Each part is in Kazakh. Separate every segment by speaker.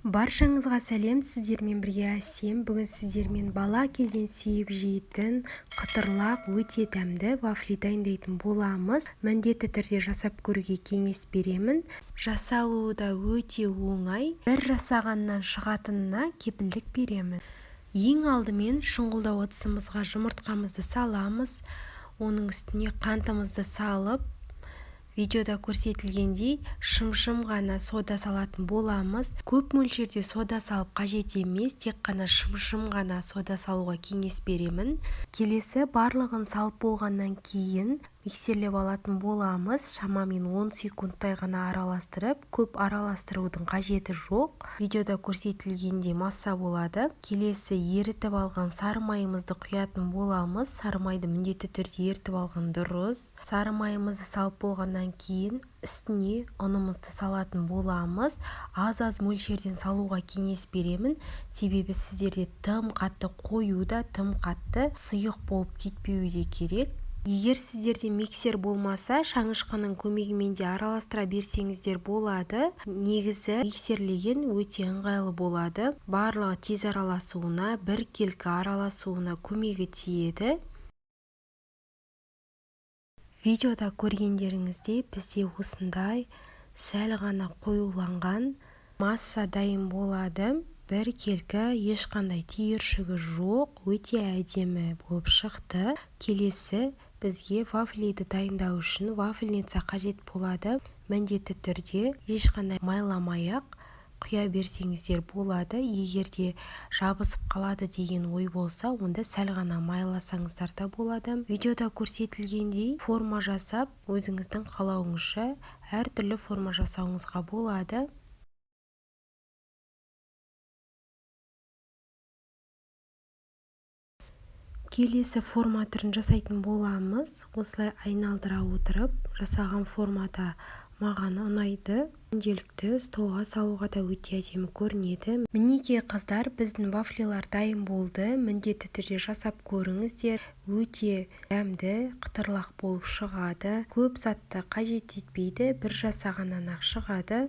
Speaker 1: Баршаңызға сәлем, сіздермен бірге Әсем. Бүгін сіздермен бала кезден сүйіп жейтін қытырлақ өте дәмді вафли дайындайтын боламыз. Міндетті түрде жасап көруге кеңес беремін. Жасалуы да өте оңай. Бір жасағаннан шығатынына кепілдік беремін. Ең алдымен шұңғылдау ыдысымызға жұмыртқамызды саламыз. Оның үстіне қантымызды салып, видеода көрсетілгендей шым-шым ғана сода салатын боламыз. Көп мөлшерде сода салып қажет емес, тек қана шым-шым ғана сода салуға кеңес беремін. Келесі барлығын салып болғаннан кейін миксерлеп алатын боламыз. Шамамен 10 секундтай ғана араластырып, көп араластырудың қажеті жоқ. Видеода көрсетілгендей масса болады. Келесі ерітіп алған сары майымызды құятын боламыз. Сары майды міндетті түрде ерітіп алған дұрыс. Сары майымызды салып болғаннан кейін үстіне ұнымызды салатын боламыз. Аз-аз мөлшерден салуға кеңес беремін. Себебі сіздерде тым қатты қою да, тым қатты сұйық болып кетпеуі де керек. Егер сіздерде миксер болмаса, шаңышқының көмегімен де араластыра берсеңіздер болады. Негізі миксерлеген өте ыңғайлы болады. Барлығы тез араласуына, біркелкі араласуына көмегі тиеді. Видеода көргендеріңізде бізде осындай сәл ғана қоюланған масса дайын болады. Біркелкі, ешқандай түйіршігі жоқ, өте әдемі болып шықты. Келесі бізге вафлиді дайындау үшін вафельница қажет болады. Міндетті түрде ешқандай майламай-ақ құя берсеңіздер болады. Егерде жабысып қалады деген ой болса, онда сәл ғана майласаңыздар да болады. Видеода көрсетілгендей форма жасап, өзіңіздің қалауыңызша әртүрлі форма жасауыңызға болады. Келесі форма түрін жасайтын боламыз. Осылай айналдыра отырып, жасаған формада маған ұнайды. Күнделікті столға салуға да өте әдемі көрінеді. Мінекей қыздар, біздің вафлилар дайын болды. Міндетті түрде жасап көріңіздер. Өте дәмді, қытырлақ болып шығады. Көп затты қажет етпейді, бір жасағаннан-ақ шығады.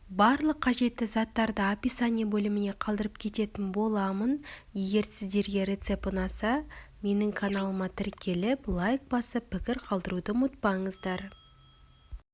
Speaker 1: Барлық қажетті заттарды описание бөліміне қалдырып кететін боламын. Егер сіздерге рецепт ұнаса, менің каналыма тіркеліп, лайк басып, пікір қалдыруды ұмытпаңыздар.